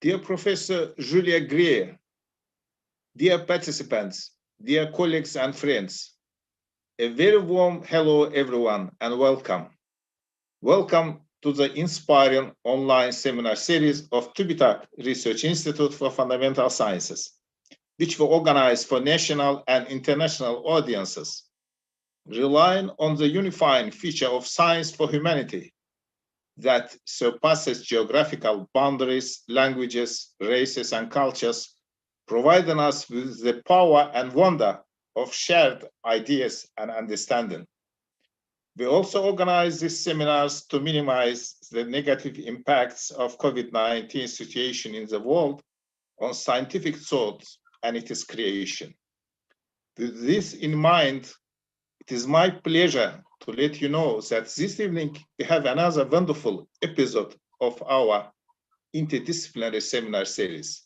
Dear Professor Julia Greer, dear participants, dear colleagues and friends, a very warm hello everyone and welcome. Welcome to the inspiring online seminar series of TÜBİTAK Research Institute for Fundamental Sciences, which we organize for national and international audiences, relying on the unifying feature of science for humanity that surpasses geographical boundaries, languages, races, and cultures, providing us with the power and wonder of shared ideas and understanding. We also organize these seminars to minimize the negative impacts of COVID-19 situation in the world on scientific thought and its creation. With this in mind, it is my pleasure to let you know that this evening we have another wonderful episode of our interdisciplinary seminar series.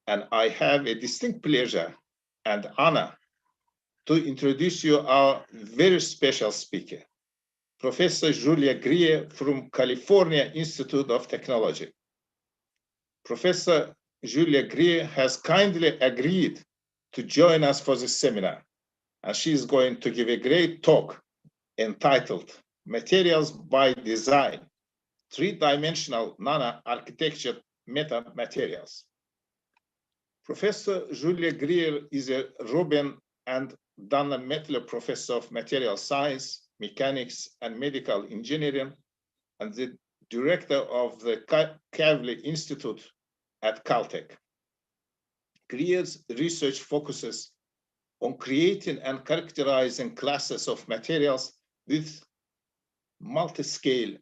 And I have a distinct pleasure and honor to introduce you our very special speaker, Professor Julia Greer from California Institute of Technology. Professor Julia Greer has kindly agreed to join us for this seminar, and she is going to give a great talk entitled Materials by Design, Three-Dimensional Nano-Architected Metamaterials. Professor Julia Greer is a Robin and Donna Mettler Professor of Material Science, Mechanics, and Medical Engineering, and the Director of the Kavli Institute at Caltech. Greer's research focuses on creating and characterizing classes of materials with multi-scale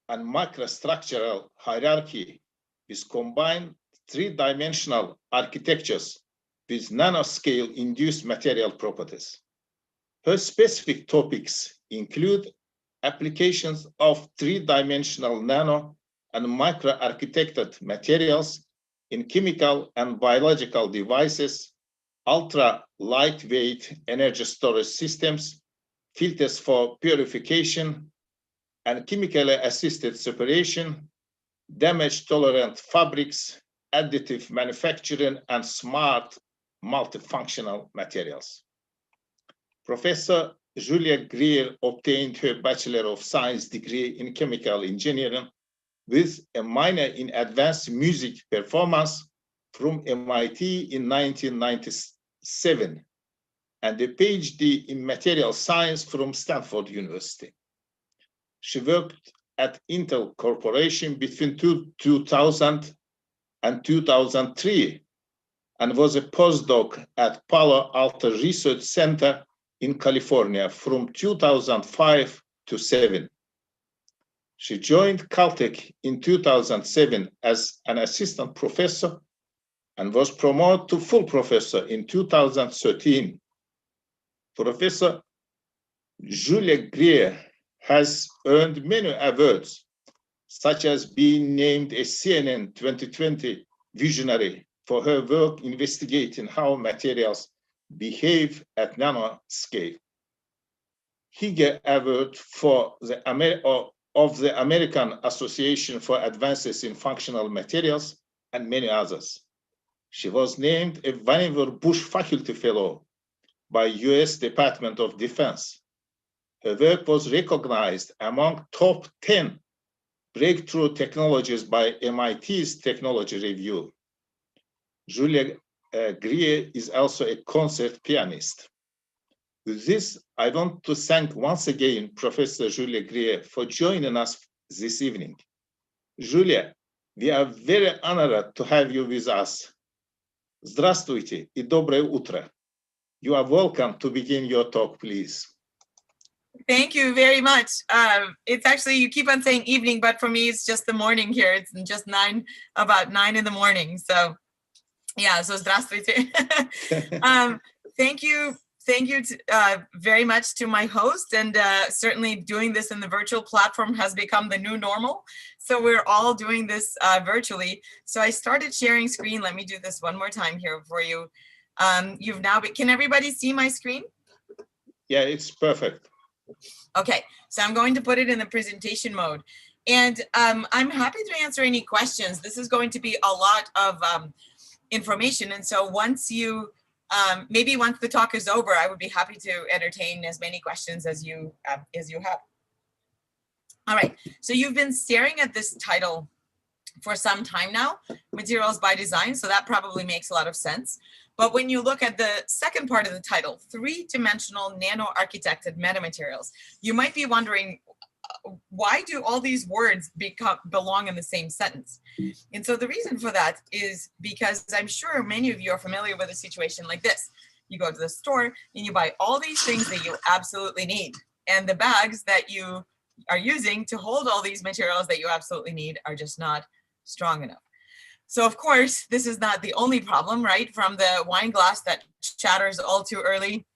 and microstructural hierarchy with combined three-dimensional architectures with nanoscale induced material properties. Her specific topics include applications of three-dimensional nano and micro-architected materials in chemical and biological devices, ultra-lightweight energy storage systems, filters for purification, and chemically assisted separation, damage-tolerant fabrics, additive manufacturing, and smart multifunctional materials. Professor Julia Greer obtained her Bachelor of Science degree in Chemical Engineering with a minor in Advanced Music Performance from MIT in 1997 and a PhD in Material Science from Stanford University. She worked at Intel Corporation between 2000 and 2003 and was a postdoc at Palo Alto Research Center in California from 2005 to 7. She joined Caltech in 2007 as an assistant professor and was promoted to full professor in 2013. Professor Julia Greer has earned many awards, such as being named a CNN 2020 visionary for her work investigating how materials behave at nanoscale. Hige Award for of the American Association for Advances in Functional Materials, and many others. She was named a Vannevar Bush Faculty Fellow by US Department of Defense. Her work was recognized among top 10 breakthrough technologies by MIT's Technology Review. Julia Greer is also a concert pianist. With this, I want to thank once again Professor Julia Greer for joining us this evening. Julia, we are very honored to have you with us. Здравствуйте и доброе утро. You are welcome to begin your talk, please. Thank you very much. It's actually, you keep on saying evening, but for me, it's just the morning here. It's just about 9 in the morning. So yeah, so здравствуйте. Thank you very much to my host, and certainly doing this in the virtual platform has become the new normal. So we're all doing this virtually. So I started sharing screen. Let me do this one more time here for you. You've now, can everybody see my screen? Yeah, it's perfect. Okay, so I'm going to put it in the presentation mode. And I'm happy to answer any questions. This is going to be a lot of information. And so once you, maybe once the talk is over, I would be happy to entertain as many questions as you have. All right, so you've been staring at this title for some time now, Materials by Design, so that probably makes a lot of sense. But when you look at the second part of the title, three-dimensional nano-architected metamaterials, you might be wondering, why do all these words belong in the same sentence? And so the reason for that is because I'm sure many of you are familiar with a situation like this. You go to the store and you buy all these things that you absolutely need. And the bags that you are using to hold all these materials that you absolutely need are just not strong enough. So of course, this is not the only problem, right? From the wine glass that shatters all too early,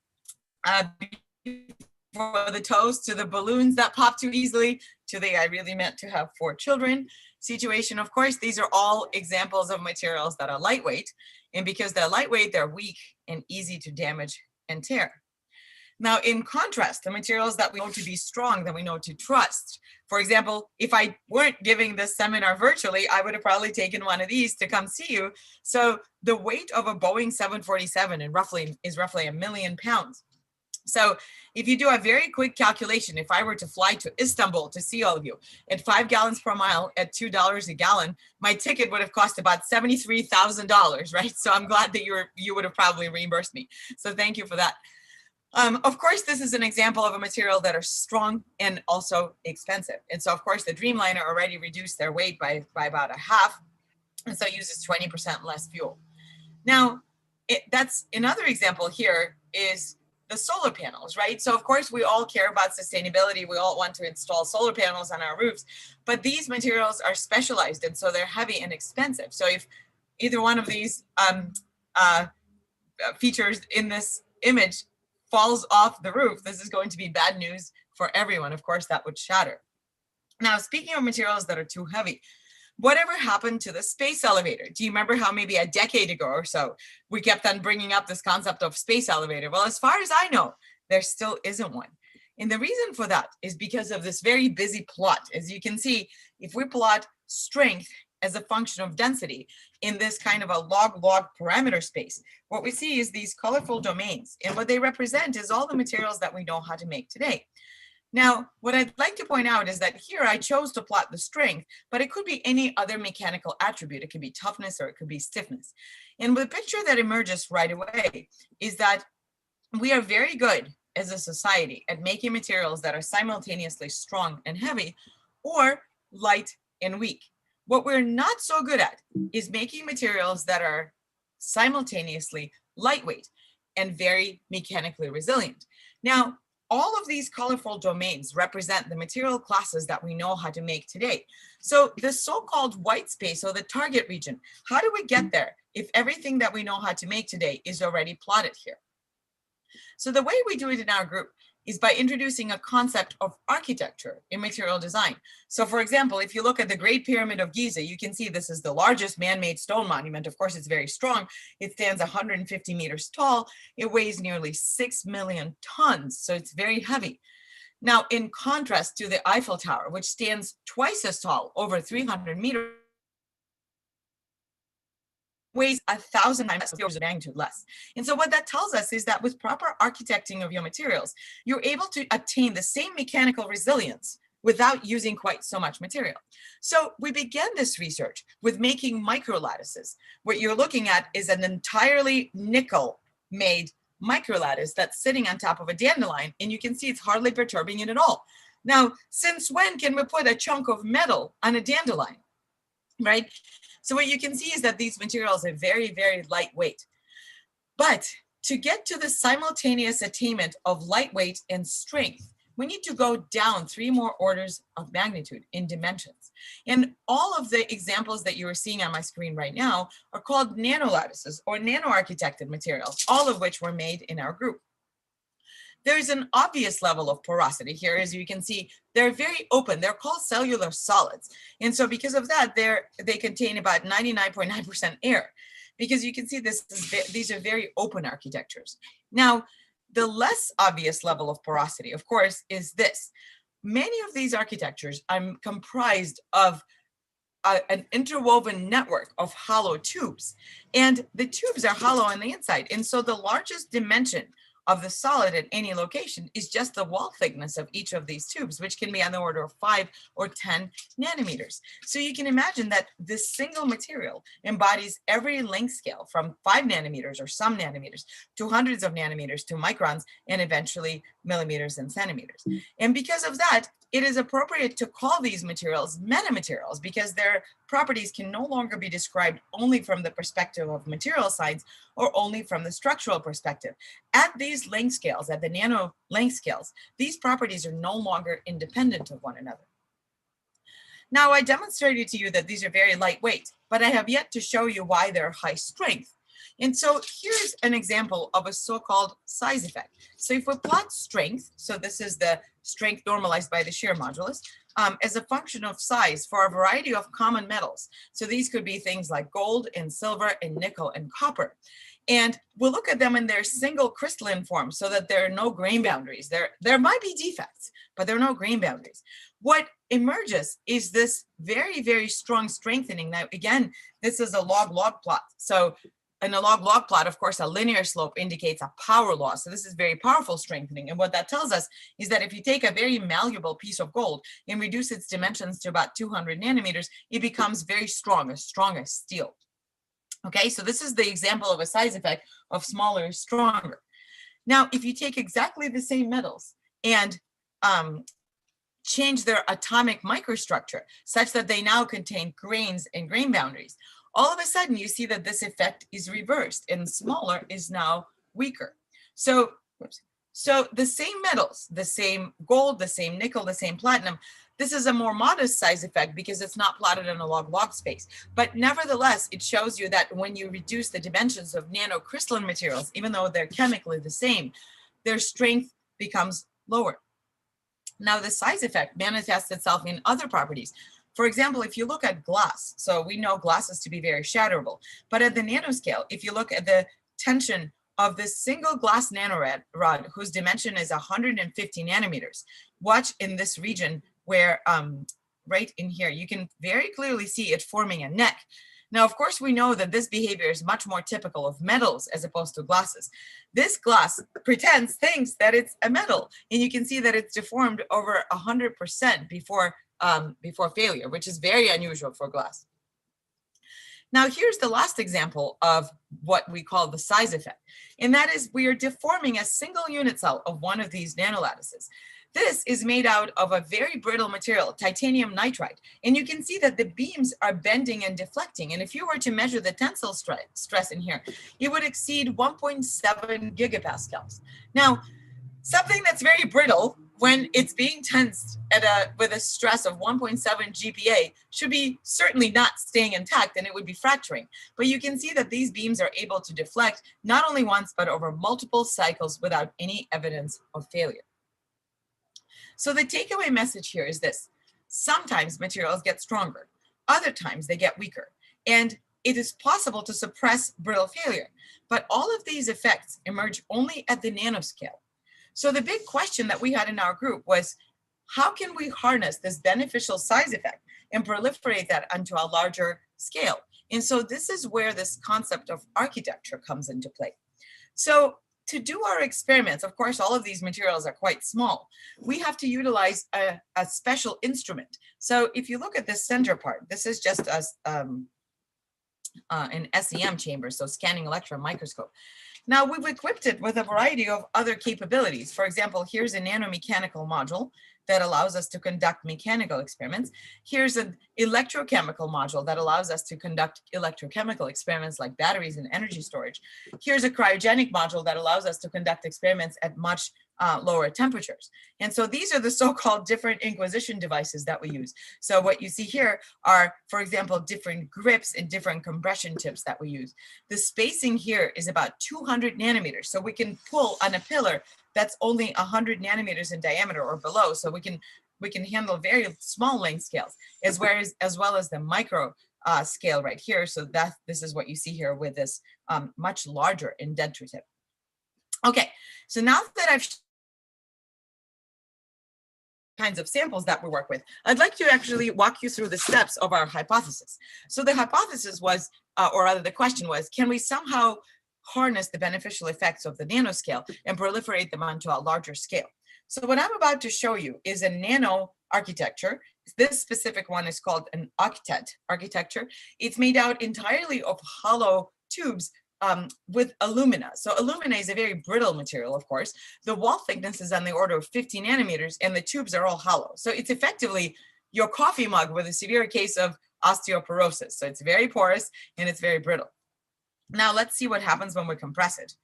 for the toast, to the balloons that pop too easily, to the I really meant to have 4 children situation. Of course, these are all examples of materials that are lightweight. And because they're lightweight, they're weak and easy to damage and tear. Now, in contrast, the materials that we know to be strong, that we know to trust. For example, if I weren't giving this seminar virtually, I would have probably taken one of these to come see you. So the weight of a Boeing 747 is roughly 1 million pounds. So if you do a very quick calculation, if I were to fly to Istanbul to see all of you at 5 gallons per mile at $2 a gallon, my ticket would have cost about $73,000, right? So I'm glad that you would have probably reimbursed me. So thank you for that. Of course, this is an example of a material that are strong and also expensive. And so, of course, the Dreamliner already reduced their weight by about a half, and so uses 20% less fuel. Now, that's another example here is the solar panels, right? So, of course, we all care about sustainability. We all want to install solar panels on our roofs, but these materials are specialized, and so they're heavy and expensive. So if either one of these features in this image falls off the roof, this is going to be bad news for everyone. Of course, that would shatter. Now, speaking of materials that are too heavy, whatever happened to the space elevator? Do you remember how maybe a decade ago or so, we kept on bringing up this concept of space elevator? Well, as far as I know, there still isn't one. And the reason for that is because of this very busy plot. As you can see, if we plot strength as a function of density in this kind of a log-log parameter space, what we see is these colorful domains. And what they represent is all the materials that we know how to make today. Now, what I'd like to point out is that here I chose to plot the strength, but it could be any other mechanical attribute. It could be toughness or it could be stiffness. And the picture that emerges right away is that we are very good as a society at making materials that are simultaneously strong and heavy or light and weak. What we're not so good at is making materials that are simultaneously lightweight and very mechanically resilient. Now, all of these colorful domains represent the material classes that we know how to make today. So the so-called white space or the target region, how do we get there if everything that we know how to make today is already plotted here? So the way we do it in our group is by introducing a concept of architecture in material design. So for example, if you look at the Great Pyramid of Giza, you can see this is the largest man-made stone monument. Of course, it's very strong. It stands 150 meters tall. It weighs nearly 6 million tons, so it's very heavy. Now, in contrast to the Eiffel Tower, which stands twice as tall, over 300 meters, weighs 1,000 times orders of magnitude less. And so what that tells us is that with proper architecting of your materials, you're able to attain the same mechanical resilience without using quite so much material. So we began this research with making microlattices. What you're looking at is an entirely nickel-made microlattice that's sitting on top of a dandelion, and you can see it's hardly perturbing it at all. Now, since when can we put a chunk of metal on a dandelion, right? So what you can see is that these materials are very, very lightweight. But to get to the simultaneous attainment of lightweight and strength, we need to go down 3 more orders of magnitude in dimensions. And all of the examples that you are seeing on my screen right now are called nanolattices or nano-architected materials, all of which were made in our group. There's an obvious level of porosity here. As you can see, they're very open. They're called cellular solids. And so because of that, they contain about 99.9% air. Because you can see these are very open architectures. Now, the less obvious level of porosity, of course, is this. many of these architectures are comprised of an interwoven network of hollow tubes. And the tubes are hollow on the inside. And so the largest dimension of the solid at any location is just the wall thickness of each of these tubes, which can be on the order of 5 or 10 nanometers. So you can imagine that this single material embodies every length scale from 5 nanometers or some nanometers to hundreds of nanometers to microns and eventually millimeters and centimeters. And because of that, it is appropriate to call these materials metamaterials because their properties can no longer be described only from the perspective of material science or only from the structural perspective. At these length scales, at the nano length scales, these properties are no longer independent of one another. Now, I demonstrated to you that these are very lightweight, but I have yet to show you why they're high strength. And so here's an example of a so-called size effect. So if we plot strength, so this is the strength normalized by the shear modulus, as a function of size for a variety of common metals. So these could be things like gold and silver and nickel and copper. And we'll look at them in their single crystalline form so that there are no grain boundaries. There might be defects, but there are no grain boundaries. What emerges is this very, very strong strengthening. Now, again, this is a log-log plot. So in a log-log plot, of course, a linear slope indicates a power law. So this is very powerful strengthening. And what that tells us is that if you take a very malleable piece of gold and reduce its dimensions to about 200 nanometers, it becomes very strong as steel. Okay, so this is the example of a size effect of smaller is stronger. Now, if you take exactly the same metals and change their atomic microstructure such that they now contain grains and grain boundaries, all of a sudden you see that this effect is reversed and smaller is now weaker. So the same metals, the same gold, the same nickel, the same platinum, this is a more modest size effect because it's not plotted in a log-log space. But nevertheless, it shows you that when you reduce the dimensions of nanocrystalline materials, even though they're chemically the same, their strength becomes lower. Now, the size effect manifests itself in other properties. For example, if you look at glass, so we know glass is to be very shatterable, but at the nanoscale, if you look at the tension of this single glass nanorod whose dimension is 150 nanometers, watch in this region where right in here, you can very clearly see it forming a neck. Now, of course, we know that this behavior is much more typical of metals as opposed to glasses. This glass thinks that it's a metal, and you can see that it's deformed over 100% before failure, which is very unusual for glass. Now, here's the last example of what we call the size effect, and that is we are deforming a single unit cell of one of these nanolattices. This is made out of a very brittle material, titanium nitride, and you can see that the beams are bending and deflecting, and if you were to measure the tensile stress in here, it would exceed 1.7 gigapascals. Now, something that's very brittle, when it's being tensed with a stress of 1.7 GPa, should be certainly not staying intact and it would be fracturing. But you can see that these beams are able to deflect not only once, but over multiple cycles without any evidence of failure. So the takeaway message here is this: sometimes materials get stronger, other times they get weaker, and it is possible to suppress brittle failure, but all of these effects emerge only at the nanoscale. So the big question that we had in our group was, how can we harness this beneficial size effect and proliferate that onto a larger scale? And so this is where this concept of architecture comes into play. So to do our experiments, of course, all of these materials are quite small. We have to utilize a special instrument. So if you look at this center part, this is just an SEM chamber, so scanning electron microscope. Now, we've equipped it with a variety of other capabilities. For example, here's a nanomechanical module that allows us to conduct mechanical experiments. Here's an electrochemical module that allows us to conduct electrochemical experiments like batteries and energy storage. Here's a cryogenic module that allows us to conduct experiments at much lower temperatures. And so these are the so-called different inquisition devices that we use. So what you see here are, for example, different grips and different compression tips that we use. The spacing here is about 200 nanometers. So we can pull on a pillar that's only 100 nanometers in diameter or below. So we can handle very small length scales, as well as the micro scale right here. So this is what you see here with this much larger indenture tip. Okay, so now that I've kinds of samples that we work with, I'd like to actually walk you through the steps of our hypothesis. So the hypothesis was, or rather the question was, can we somehow harness the beneficial effects of the nanoscale and proliferate them onto a larger scale? So what I'm about to show you is a nano architecture. This specific one is called an octet architecture. It's made out entirely of hollow tubes with alumina. So alumina is a very brittle material, of course. The wall thickness is on the order of 50 nanometers, and the tubes are all hollow. So it's effectively your coffee mug with a severe case of osteoporosis. So it's very porous and it's very brittle. Now let's see what happens when we compress it.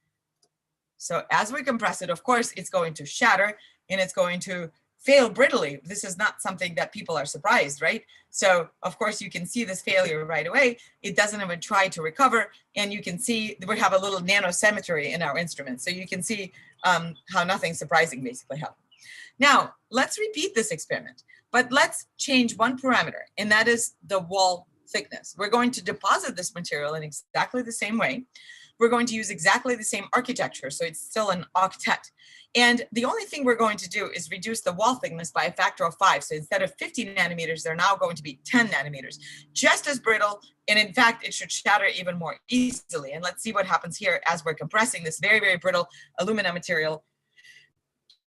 So as we compress it, of course, it's going to shatter and it's going to fail brittly. This is not something that people are surprised, right? So of course you can see this failure right away. It doesn't even try to recover. And you can see we have a little nano symmetry in our instrument. So you can see how nothing surprising basically happened. Now let's repeat this experiment, but let's change one parameter, and that is the wall thickness. We're going to deposit this material in exactly the same way. We're going to use exactly the same architecture. So it's still an octet. And the only thing we're going to do is reduce the wall thickness by a factor of 5. So instead of 50 nanometers, they're now going to be 10 nanometers, just as brittle. And in fact, it should shatter even more easily. And let's see what happens here as we're compressing this very, very brittle alumina material.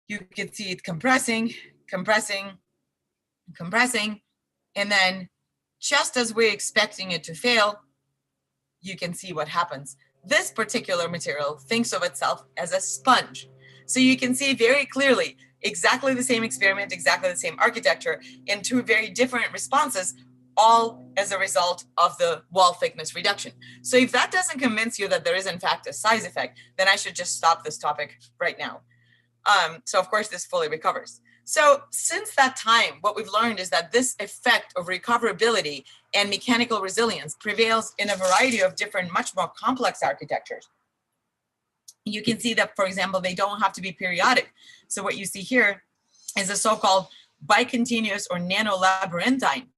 You can see it compressing, compressing, compressing. And then just as we're expecting it to fail, you can see what happens. This particular material thinks of itself as a sponge. So you can see very clearly exactly the same experiment, exactly the same architecture in two very different responses, all as a result of the wall thickness reduction. So if that doesn't convince you that there is in fact a size effect, then I should just stop this topic right now. So of course this fully recovers. So since that time, what we've learned is that this effect of recoverability and mechanical resilience prevails in a variety of different, much more complex architectures. You can see that, for example, they don't have to be periodic. So what you see here is a so-called bicontinuous or nano-labyrinthine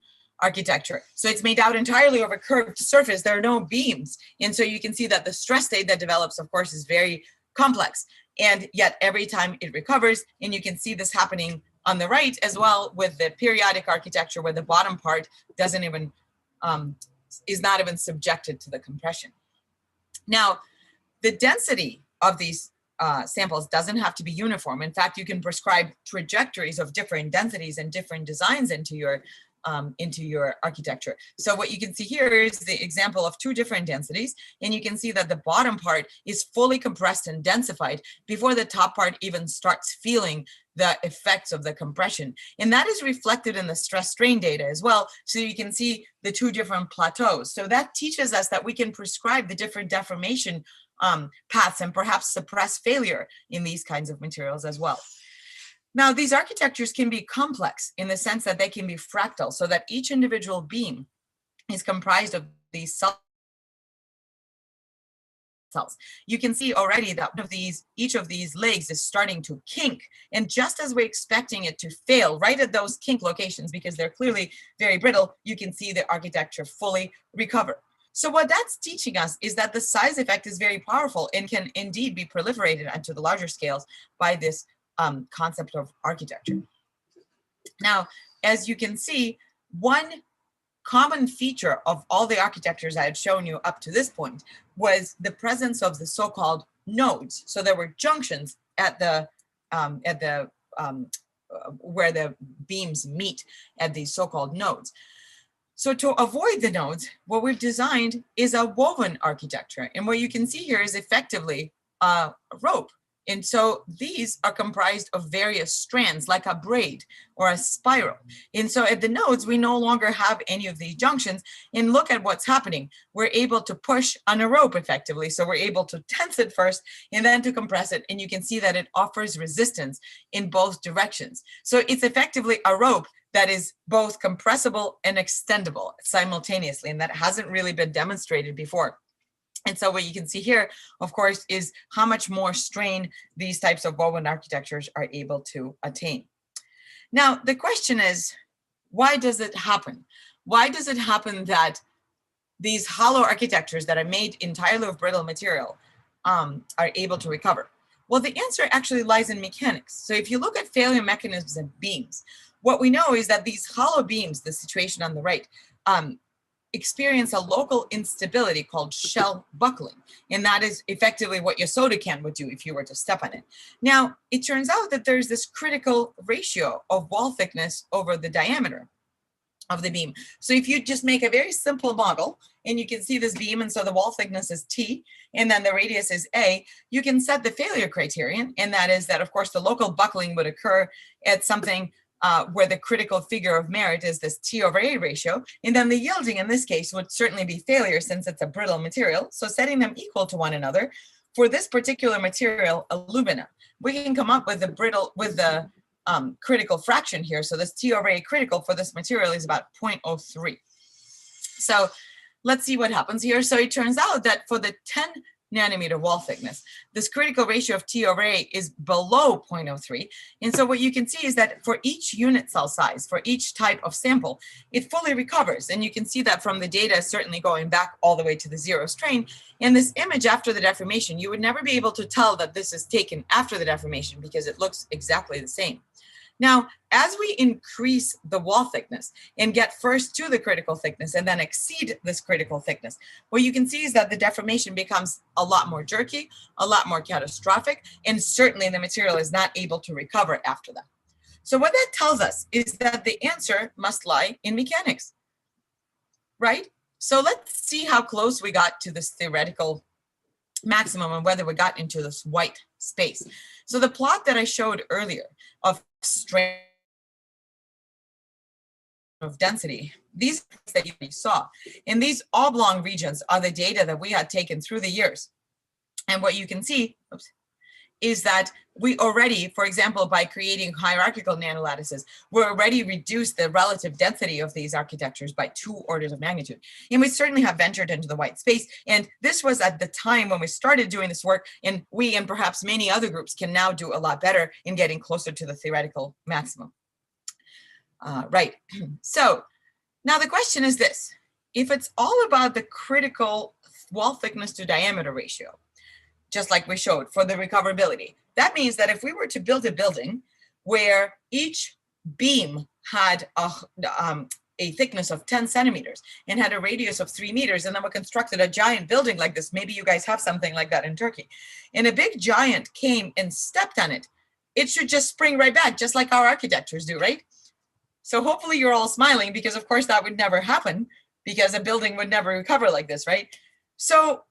architecture. So it's made out entirely of a curved surface. There are no beams. And so you can see that the stress state that develops, of course, is very complex. And yet every time it recovers, and you can see this happening on the right as well with the periodic architecture where the bottom part doesn't even, is not even subjected to the compression. Now, the density of these samples doesn't have to be uniform. In fact, you can prescribe trajectories of different densities and different designs into your architecture. So what you can see here is the example of two different densities, and you can see that the bottom part is fully compressed and densified before the top part even starts feeling the effects of the compression. And that is reflected in the stress strain data as well. So you can see the two different plateaus. So that teaches us that we can prescribe the different deformation paths and perhaps suppress failure in these kinds of materials as well. Now, these architectures can be complex in the sense that they can be fractal, so that each individual beam is comprised of these cells. You can see already that each of these legs is starting to kink. And just as we're expecting it to fail right at those kink locations, because they're clearly very brittle, you can see the architecture fully recover. So what that's teaching us is that the size effect is very powerful and can indeed be proliferated onto the larger scales by this concept of architecture. Now, as you can see, one common feature of all the architectures I had shown you up to this point was the presence of the so-called nodes. So there were junctions at the where the beams meet at these so-called nodes. So to avoid the nodes, what we've designed is a woven architecture. And what you can see here is effectively a rope. And so these are comprised of various strands, like a braid or a spiral. And so at the nodes, we no longer have any of these junctions. And look at what's happening. We're able to push on a rope effectively. So we're able to tense it first and then to compress it. And you can see that it offers resistance in both directions. So it's effectively a rope that is both compressible and extendable simultaneously. And that hasn't really been demonstrated before. And so what you can see here, of course, is how much more strain these types of woven architectures are able to attain. Now, the question is, why does it happen? Why does it happen that these hollow architectures that are made entirely of brittle material are able to recover? Well, the answer actually lies in mechanics. So if you look at failure mechanisms in beams, what we know is that these hollow beams, the situation on the right, experience a local instability called shell buckling. And that is effectively what your soda can would do if you were to step on it. Now, it turns out that there's this critical ratio of wall thickness over the diameter of the beam. So if you just make a very simple model, and you can see this beam, and so the wall thickness is T, and then the radius is A, you can set the failure criterion, and that is that, of course, the local buckling would occur at something where the critical figure of merit is this T over A ratio, and then the yielding in this case would certainly be failure since it's a brittle material. So setting them equal to one another, for this particular material, alumina, we can come up with the critical fraction here. So this T over A critical for this material is about 0.03. So let's see what happens here. So it turns out that for the 10 nanometer wall thickness, this critical ratio of T over A is below 0.03. And so what you can see is that for each unit cell size, for each type of sample, it fully recovers. And you can see that from the data, certainly going back all the way to the zero strain. And this image after the deformation, you would never be able to tell that this is taken after the deformation because it looks exactly the same. Now, as we increase the wall thickness and get first to the critical thickness and then exceed this critical thickness, what you can see is that the deformation becomes a lot more jerky, a lot more catastrophic, and certainly the material is not able to recover after that. So what that tells us is that the answer must lie in mechanics, right? So let's see how close we got to this theoretical maximum and whether we got into this white space. So the plot that I showed earlier of strain of density, these that you saw, and these oblong regions are the data that we had taken through the years. And what you can see, is that we already, for example, by creating hierarchical nanolattices, we already reduced the relative density of these architectures by 2 orders of magnitude. And we certainly have ventured into the white space. And this was at the time when we started doing this work, and we and perhaps many other groups can now do a lot better in getting closer to the theoretical maximum. Right. So now the question is this: if it's all about the critical wall thickness to diameter ratio, just like we showed for the recoverability, that means that if we were to build a building where each beam had a thickness of 10 centimeters and had a radius of 3 meters, and then we constructed a giant building like this, maybe you guys have something like that in Turkey, and a big giant came and stepped on it, it should just spring right back, just like our architectures do, right? So hopefully you're all smiling, because of course that would never happen, because a building would never recover like this, right? So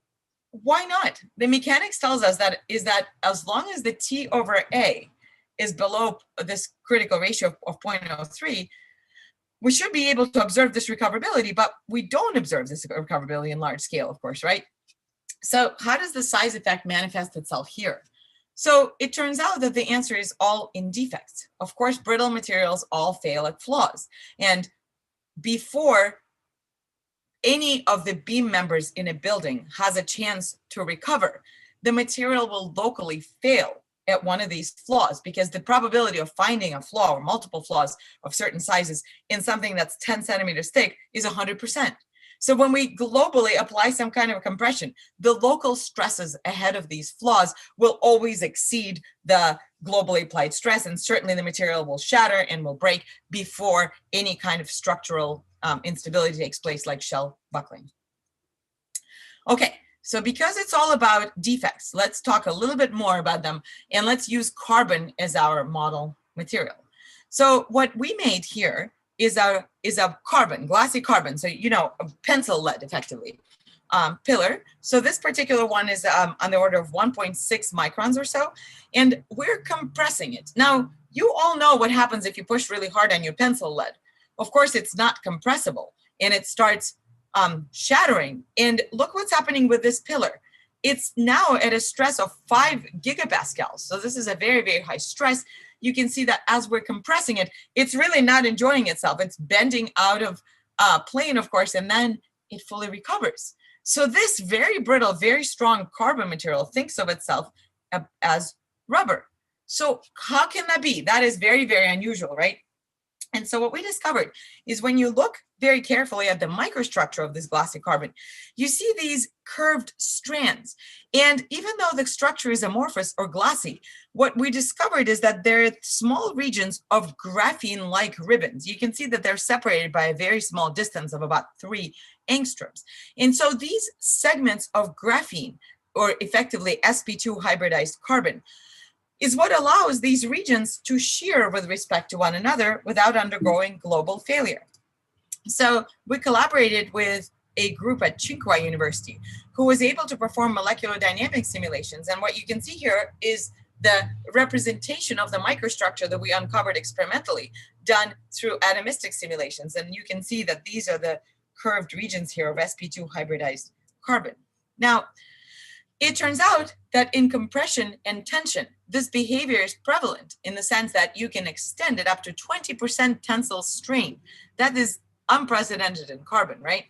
why not? The mechanics tells us that as long as the T over A is below this critical ratio of 0.03, we should be able to observe this recoverability, but we don't observe this recoverability in large scale, of course, right? So how does the size effect manifest itself here? So it turns out that the answer is all in defects. Of course, brittle materials all fail at flaws. And before any of the beam members in a building has a chance to recover, the material will locally fail at one of these flaws, because the probability of finding a flaw or multiple flaws of certain sizes in something that's 10 centimeters thick is 100%. So when we globally apply some kind of compression, the local stresses ahead of these flaws will always exceed the globally applied stress, and certainly the material will shatter and will break before any kind of structural instability takes place, like shell buckling. Okay, so because it's all about defects, let's talk a little bit more about them, and let's use carbon as our model material. So what we made here is a carbon, glassy carbon, so you know, a pencil lead effectively, pillar. So this particular one is on the order of 1.6 microns or so, and we're compressing it. Now, you all know what happens if you push really hard on your pencil lead. Of course, it's not compressible, and it starts shattering. And look what's happening with this pillar. It's now at a stress of 5 gigapascals. So this is a very, very high stress. You can see that as we're compressing it, it's really not enjoying itself. It's bending out of plane, of course, and then it fully recovers. So this very brittle, very strong carbon material thinks of itself as rubber. So how can that be? That is very, very unusual, right? And so what we discovered is when you look very carefully at the microstructure of this glassy carbon, you see these curved strands. And even though the structure is amorphous or glassy, what we discovered is that there are small regions of graphene-like ribbons. You can see that they're separated by a very small distance of about 3 angstroms. And so these segments of graphene, or effectively sp2 hybridized carbon, is what allows these regions to shear with respect to one another without undergoing global failure. So we collaborated with a group at Tsinghua University who was able to perform molecular dynamic simulations. And what you can see here is the representation of the microstructure that we uncovered experimentally done through atomistic simulations. And you can see that these are the curved regions here of sp2 hybridized carbon. Now, it turns out that in compression and tension, this behavior is prevalent in the sense that you can extend it up to 20% tensile strain. That is unprecedented in carbon, right?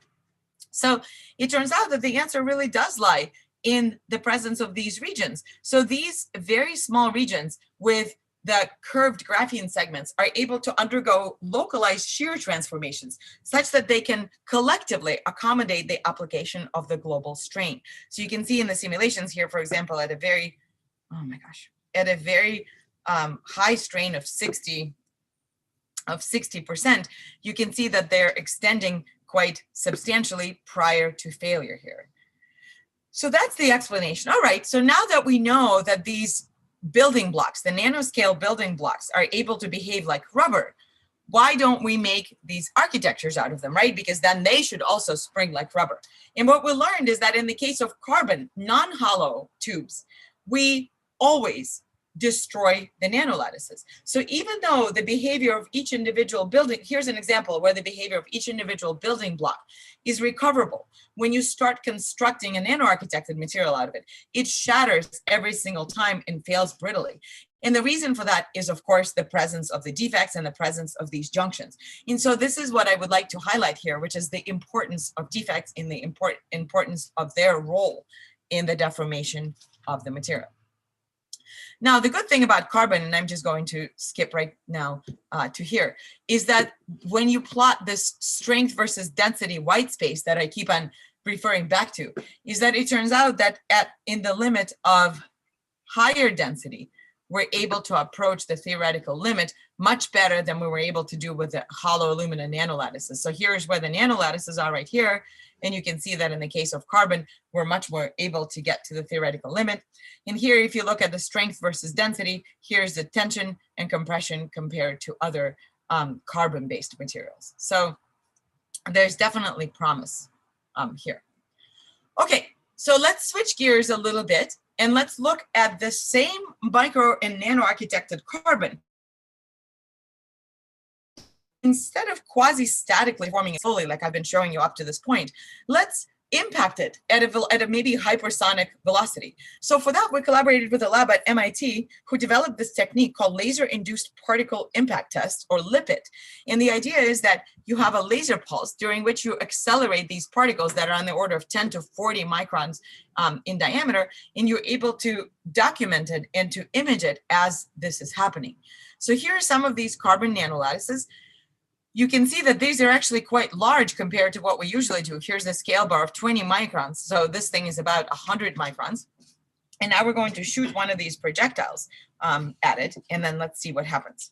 So it turns out that the answer really does lie in the presence of these regions. So these very small regions with the curved graphene segments are able to undergo localized shear transformations such that they can collectively accommodate the application of the global strain. So you can see in the simulations here, for example, at a very, at a very high strain of 60%, you can see that they're extending quite substantially prior to failure here. So that's the explanation. All right, so now that we know that these building blocks, the nanoscale building blocks, are able to behave like rubber, why don't we make these architectures out of them, right? Because then they should also spring like rubber. And what we learned is that in the case of carbon, non-hollow tubes, we always destroy the nanolattices. So even though the behavior of each individual building, here's an example where the behavior of each individual building block is recoverable. When you start constructing a nano-architected material out of it, it shatters every single time and fails brittly. And the reason for that is, of course, the presence of the defects and the presence of these junctions. And so this is what I would like to highlight here, which is the importance of defects in the importance of their role in the deformation of the material. Now, the good thing about carbon, and I'm just going to skip right now to here, is that when you plot this strength versus density white space that I keep on referring back to, is that it turns out that in the limit of higher density, we're able to approach the theoretical limit much better than we were able to do with the hollow alumina nanolattices. So here's where the nanolattices are right here. And you can see that in the case of carbon, we're much more able to get to the theoretical limit. And here, if you look at the strength versus density, here's the tension and compression compared to other carbon-based materials. So there's definitely promise here. Okay, so let's switch gears a little bit and let's look at the same micro and nano-architected carbon. Instead of quasi-statically forming it fully, like I've been showing you up to this point, let's impact it at a maybe hypersonic velocity. So for that, we collaborated with a lab at MIT who developed this technique called laser-induced particle impact test, or LIPIT. And the idea is that you have a laser pulse during which you accelerate these particles that are on the order of 10 to 40 microns in diameter, and you're able to document it and to image it as this is happening. So here are some of these carbon nanolattices. You can see that these are actually quite large compared to what we usually do. Here's a scale bar of 20 microns. So this thing is about 100 microns. And now we're going to shoot one of these projectiles at it, and then let's see what happens.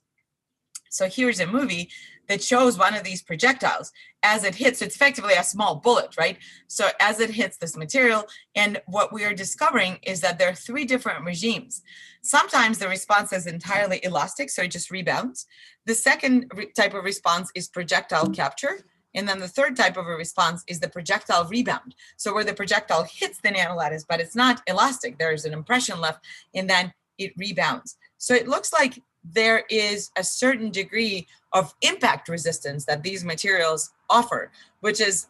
So here's a movie that shows one of these projectiles as it hits. It's effectively a small bullet, right? So as it hits this material, and what we are discovering is that there are 3 different regimes. Sometimes the response is entirely elastic, so it just rebounds. The second type of response is projectile capture. And then the third type of a response is the projectile rebound. So where the projectile hits the nanolattice, but it's not elastic. There's an impression left, and then it rebounds. So it looks like there is a certain degree of impact resistance that these materials offer, which is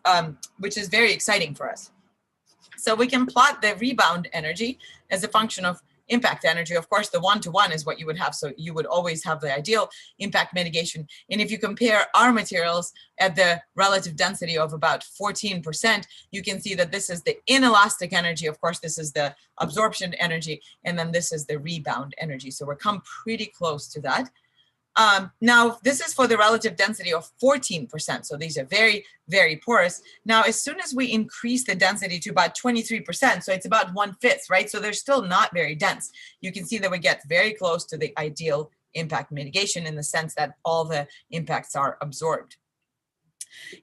very exciting for us. So we can plot the rebound energy as a function of impact energy. Of course, the one-to-one is what you would have. So you would always have the ideal impact mitigation. And if you compare our materials at the relative density of about 14%, you can see that this is the inelastic energy. Of course, this is the absorption energy. And then this is the rebound energy. So we're come pretty close to that. Now, this is for the relative density of 14%. So these are very, very porous. Now, as soon as we increase the density to about 23%, so it's about 1/5, right? So they're still not very dense. You can see that we get very close to the ideal impact mitigation in the sense that all the impacts are absorbed.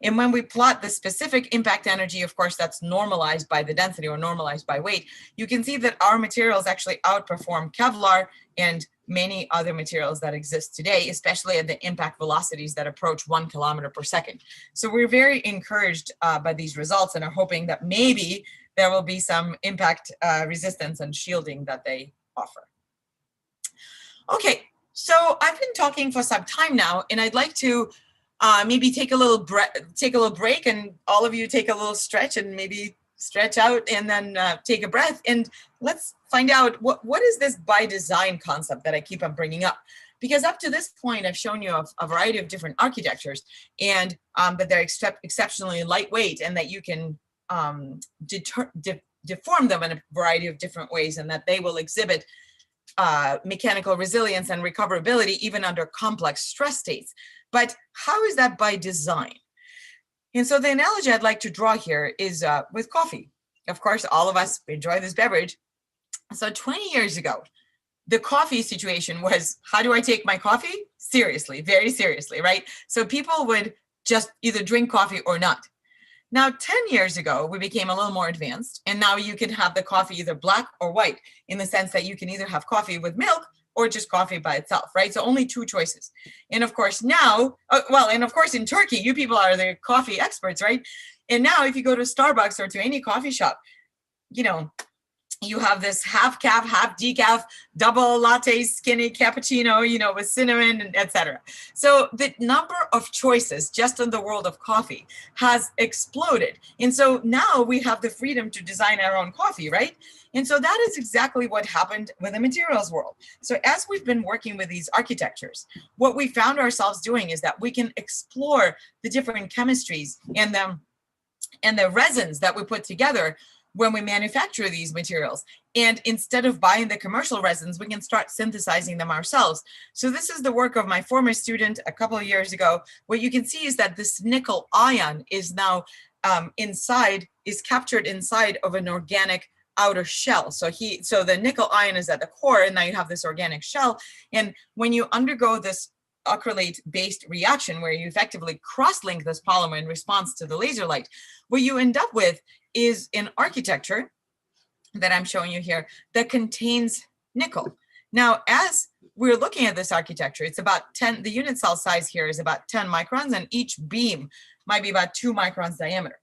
And when we plot the specific impact energy, of course, that's normalized by the density or normalized by weight, you can see that our materials actually outperform Kevlar and many other materials that exist today, especially at the impact velocities that approach 1 kilometer per second. So we're very encouraged by these results and are hoping that maybe there will be some impact resistance and shielding that they offer. Okay, so I've been talking for some time now, and I'd like to maybe take a little break, and all of you take a little stretch and maybe stretch out and then take a breath, and let's find out what is this by design concept that I keep on bringing up. Because up to this point, I've shown you a variety of different architectures, and that they're exceptionally lightweight, and that you can deform them in a variety of different ways, and that they will exhibit mechanical resilience and recoverability even under complex stress states. But how is that by design? And so the analogy I'd like to draw here is with coffee. Of course, all of us enjoy this beverage. So 20 years ago, the coffee situation was, how do I take my coffee? Seriously, very seriously, right? So people would just either drink coffee or not. Now, 10 years ago, we became a little more advanced, and now you can have the coffee either black or white, in the sense that you can either have coffee with milk or just coffee by itself, right? So only two choices. And of course now, and of course in Turkey, you people are the coffee experts, right? And now if you go to Starbucks or to any coffee shop, you know, you have this half calf, half decaf, double latte, skinny cappuccino, you know, with cinnamon, etc. So the number of choices just in the world of coffee has exploded. And so now we have the freedom to design our own coffee, right? And so that is exactly what happened with the materials world. So as we've been working with these architectures, what we found ourselves doing is that we can explore the different chemistries and the resins that we put together when we manufacture these materials. And instead of buying the commercial resins, we can start synthesizing them ourselves. So this is the work of my former student a couple of years ago. What you can see is that this nickel ion is now is captured inside of an organic outer shell. So the nickel ion is at the core, and now you have this organic shell. And when you undergo this acrylate-based reaction, where you effectively cross-link this polymer in response to the laser light, what you end up with is an architecture that I'm showing you here that contains nickel. Now, as we're looking at this architecture, it's about 10, the unit cell size here is about 10 microns, and each beam might be about 2 microns diameter.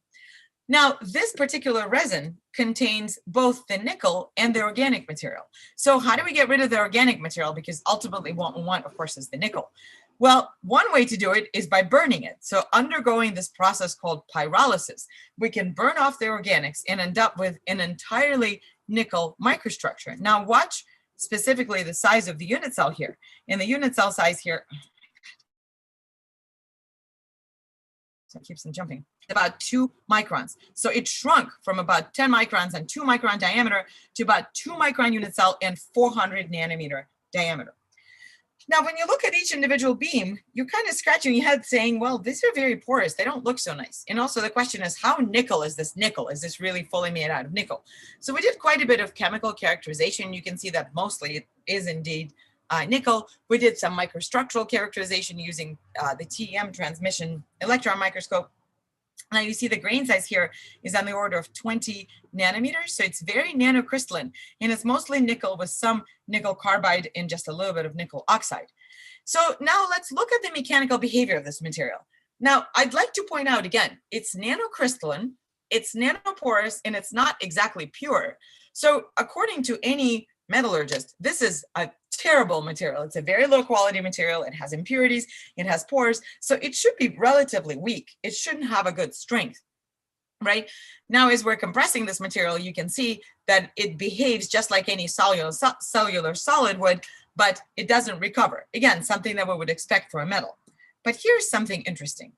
Now, this particular resin contains both the nickel and the organic material. So how do we get rid of the organic material? Because ultimately what we want, of course, is the nickel. Well, one way to do it is by burning it. So undergoing this process called pyrolysis, we can burn off the organics and end up with an entirely nickel microstructure. Now watch specifically the size of the unit cell here. And the unit cell size here, so it keeps them jumping, about 2 microns. So it shrunk from about 10 microns and 2 micron diameter to about 2 micron unit cell and 400 nanometer diameter. Now, when you look at each individual beam, you're kind of scratching your head saying, well, these are very porous. They don't look so nice. And also the question is, how nickel is this nickel? Is this really fully made out of nickel? So we did quite a bit of chemical characterization. You can see that mostly it is indeed nickel. We did some microstructural characterization using the TEM transmission electron microscope. Now you see the grain size here is on the order of 20 nanometers. So it's very nanocrystalline, and it's mostly nickel with some nickel carbide and just a little bit of nickel oxide. So now let's look at the mechanical behavior of this material. Now I'd like to point out again, it's nanocrystalline, it's nanoporous, and it's not exactly pure. So according to any metallurgist, this is a terrible material. It's a very low quality material. It has impurities, it has pores, so it should be relatively weak. It shouldn't have a good strength, right? Now, as we're compressing this material, you can see that it behaves just like any cellular solid would, but it doesn't recover. Again, something that we would expect for a metal. But here's something interesting.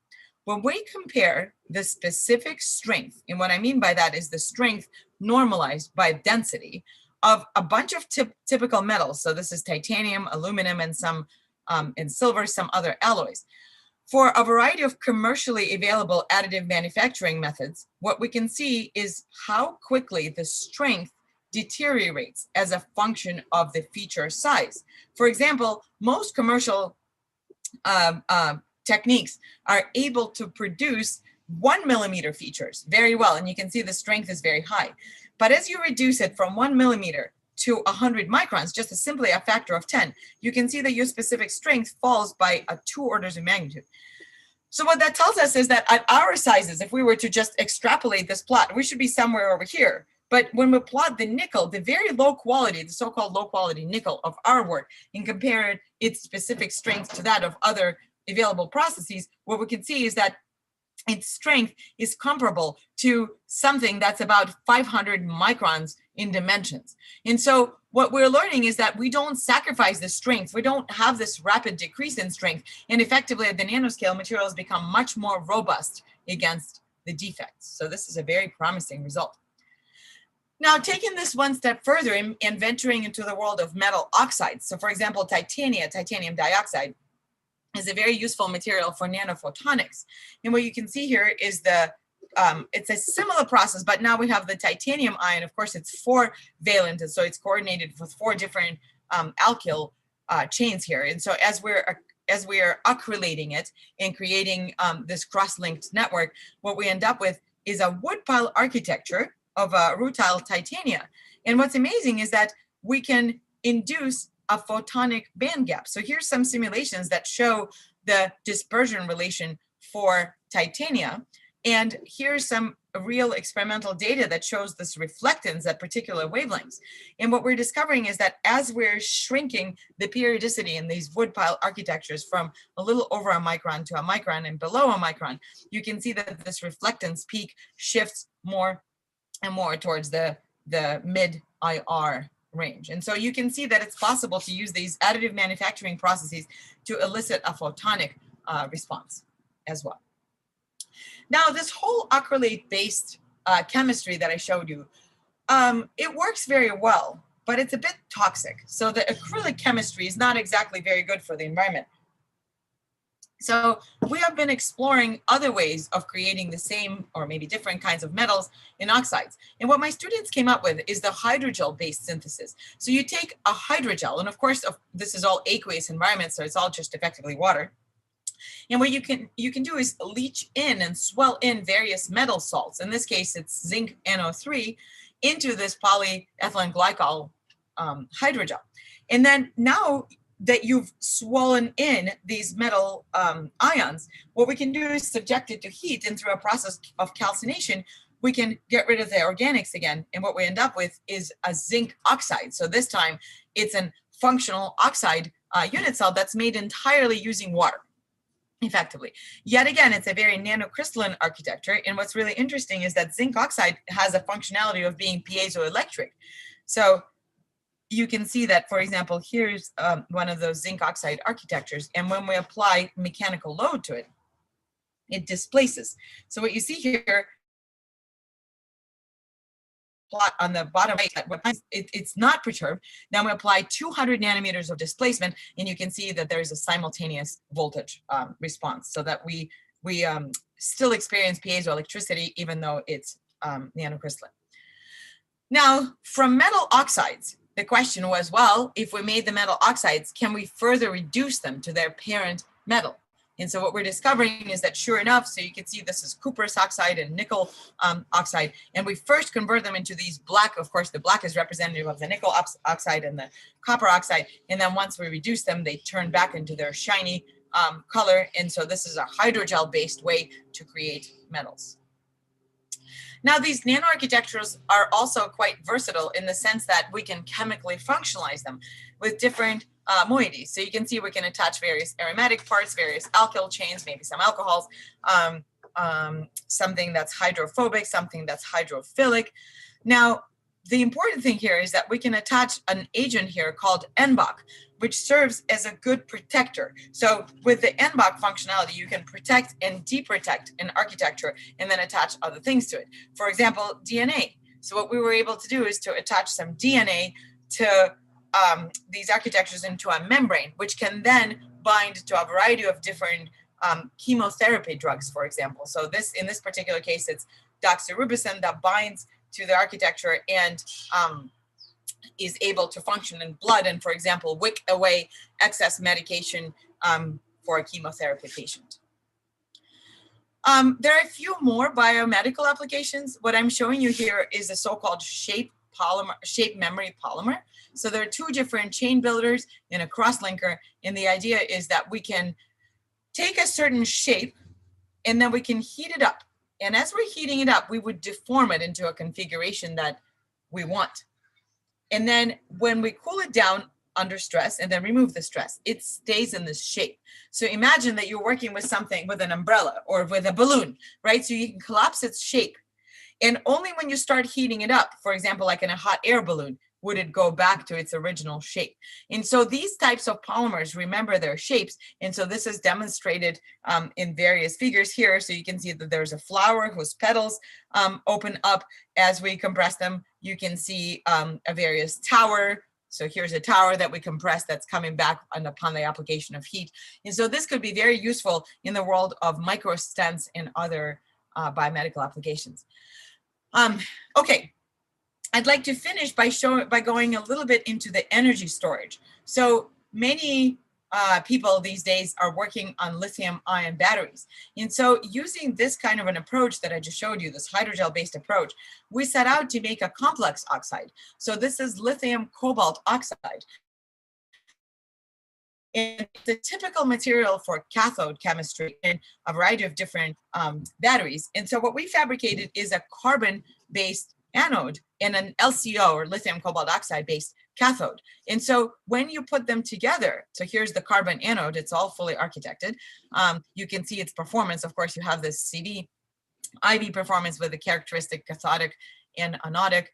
When we compare the specific strength, and what I mean by that is the strength normalized by density of a bunch of typical metals. So this is titanium, aluminum, and some and silver, some other alloys. For a variety of commercially available additive manufacturing methods, what we can see is how quickly the strength deteriorates as a function of the feature size. For example, most commercial techniques are able to produce 1 millimeter features very well, and you can see the strength is very high. But as you reduce it from 1 millimeter to 100 microns, just simply a factor of 10, you can see that your specific strength falls by 2 orders of magnitude. So what that tells us is that at our sizes, if we were to just extrapolate this plot, we should be somewhere over here. But when we plot the nickel, the very low quality, the so-called low quality nickel of our work, and compare its specific strength to that of other available processes, what we can see is that its strength is comparable to something that's about 500 microns in dimensions. And so what we're learning is that we don't sacrifice the strength. We don't have this rapid decrease in strength. And effectively at the nanoscale, materials become much more robust against the defects. So this is a very promising result. Now, taking this one step further and venturing into the world of metal oxides. So for example, titanium dioxide, is a very useful material for nano-photonics. And what you can see here is it's a similar process, but now we have the titanium ion. Of course, it's 4-valent, and so it's coordinated with 4 different alkyl chains here. And so as we're acrylating it and creating this cross-linked network, what we end up with is a woodpile architecture of rutile titania. And what's amazing is that we can induce a photonic band gap. So here's some simulations that show the dispersion relation for titania. And here's some real experimental data that shows this reflectance at particular wavelengths. And what we're discovering is that as we're shrinking the periodicity in these woodpile architectures from a little over a micron to a micron and below a micron, you can see that this reflectance peak shifts more and more towards the mid-IR range. And so you can see that it's possible to use these additive manufacturing processes to elicit a photonic response as well. Now, this whole acrylate-based chemistry that I showed you, it works very well, but it's a bit toxic. So the acrylic chemistry is not exactly very good for the environment. So we have been exploring other ways of creating the same or maybe different kinds of metals in oxides. And what my students came up with is the hydrogel-based synthesis. So you take a hydrogel, and of course, this is all aqueous environment, so it's all just effectively water. And what you can do is leach in and swell in various metal salts. In this case, it's zinc NO3 into this polyethylene glycol hydrogel. And then now that you've swollen in these metal ions, what we can do is subject it to heat, and through a process of calcination, we can get rid of the organics again. And what we end up with is a zinc oxide. So this time it's a functional oxide unit cell that's made entirely using water, effectively. Yet again, it's a very nanocrystalline architecture. And what's really interesting is that zinc oxide has a functionality of being piezoelectric. So you can see that, for example, here's one of those zinc oxide architectures. And when we apply mechanical load to it, it displaces. So what you see here plot on the bottom right, it's not perturbed. Then we apply 200 nanometers of displacement, and you can see that there's a simultaneous voltage response, so that we still experience piezoelectricity even though it's nanocrystalline. Now, from metal oxides, the question was, well, if we made the metal oxides, can we further reduce them to their parent metal? And so what we're discovering is that, sure enough, so you can see this is cuprous oxide and nickel oxide, and we first convert them into these black. Of course, the black is representative of the nickel oxide and the copper oxide, and then once we reduce them, they turn back into their shiny color. And so this is a hydrogel-based way to create metals. Now, these nano-architectures are also quite versatile in the sense that we can chemically functionalize them with different moieties. So you can see we can attach various aromatic parts, various alkyl chains, maybe some alcohols, something that's hydrophobic, something that's hydrophilic. Now, the important thing here is that we can attach an agent here called NBAC, which serves as a good protector. So with the NBAC functionality, you can protect and deprotect an architecture and then attach other things to it. For example, DNA. So what we were able to do is to attach some DNA to these architectures into a membrane, which can then bind to a variety of different chemotherapy drugs, for example. So in this particular case, it's doxorubicin that binds to the architecture and is able to function in blood and, for example, wick away excess medication for a chemotherapy patient. There are a few more biomedical applications. What I'm showing you here is a so-called shape memory polymer. So there are two different chain builders and a cross-linker, and the idea is that we can take a certain shape and then we can heat it up. And as we're heating it up, we would deform it into a configuration that we want. And then when we cool it down under stress and then remove the stress, it stays in this shape. So imagine that you're working with something, with an umbrella or with a balloon, right? So you can collapse its shape. And only when you start heating it up, for example, like in a hot air balloon, would it go back to its original shape. And so these types of polymers remember their shapes. And so this is demonstrated in various figures here. So you can see that there's a flower whose petals open up as we compress them. You can see a various tower. So here's a tower that we compress that's coming back upon the application of heat. And so this could be very useful in the world of microstents and other biomedical applications. Okay. I'd like to finish by going a little bit into the energy storage. So many people these days are working on lithium-ion batteries. And so using this kind of an approach that I just showed you, this hydrogel-based approach, we set out to make a complex oxide. So this is lithium cobalt oxide. And the typical material for cathode chemistry in a variety of different batteries. And so what we fabricated is a carbon-based anode and an LCO, or lithium cobalt oxide based cathode. And so when you put them together, so here's the carbon anode, it's all fully architected. You can see its performance. Of course, you have this IV performance with the characteristic cathodic and anodic,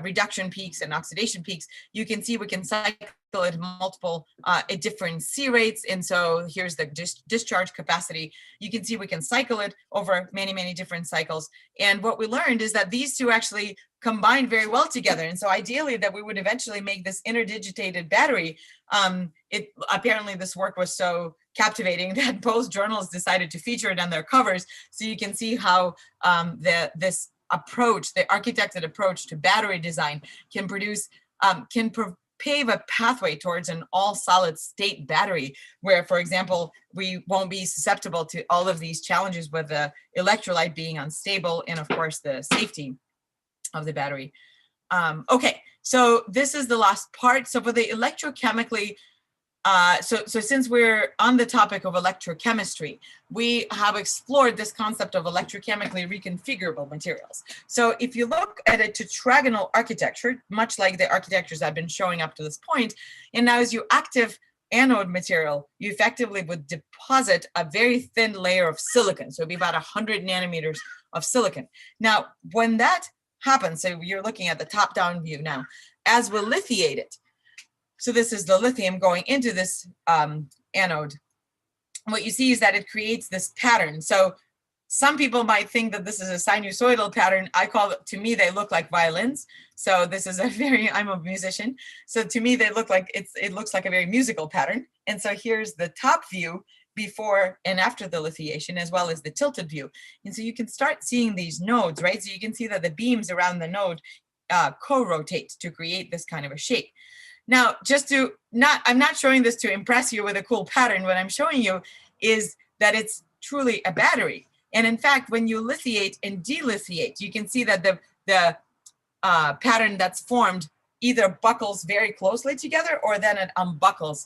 reduction peaks and oxidation peaks. You can see we can cycle at multiple at different C rates. And so here's the discharge capacity. You can see we can cycle it over many, many different cycles. And what we learned is that these two actually combine very well together. And so ideally that we would eventually make this interdigitated battery. Apparently this work was so captivating that both journals decided to feature it on their covers. So you can see how this approach, the architected approach to battery design can produce, pave a pathway towards an all solid state battery where, for example, we won't be susceptible to all of these challenges with the electrolyte being unstable and of course the safety of the battery. Okay, so this is the last part. So for the electrochemically, so since we're on the topic of electrochemistry, we have explored this concept of electrochemically reconfigurable materials. So if you look at a tetragonal architecture, much like the architectures I've been showing up to this point, and now as you active anode material, you effectively would deposit a very thin layer of silicon. So it'd be about 100 nanometers of silicon. Now, when that happens, so you're looking at the top-down view now, as we lithiate it, so this is the lithium going into this anode. What you see is that it creates this pattern. So some people might think that this is a sinusoidal pattern. I call it, to me, they look like violins. So this is I'm a musician. So to me, they look like, it looks like a very musical pattern. And so here's the top view before and after the lithiation, as well as the tilted view. And so you can start seeing these nodes, right? So you can see that the beams around the node co-rotate to create this kind of a shape. Now, I'm not showing this to impress you with a cool pattern. What I'm showing you is that it's truly a battery. And in fact, when you lithiate and delithiate, you can see that the pattern that's formed either buckles very closely together or then it unbuckles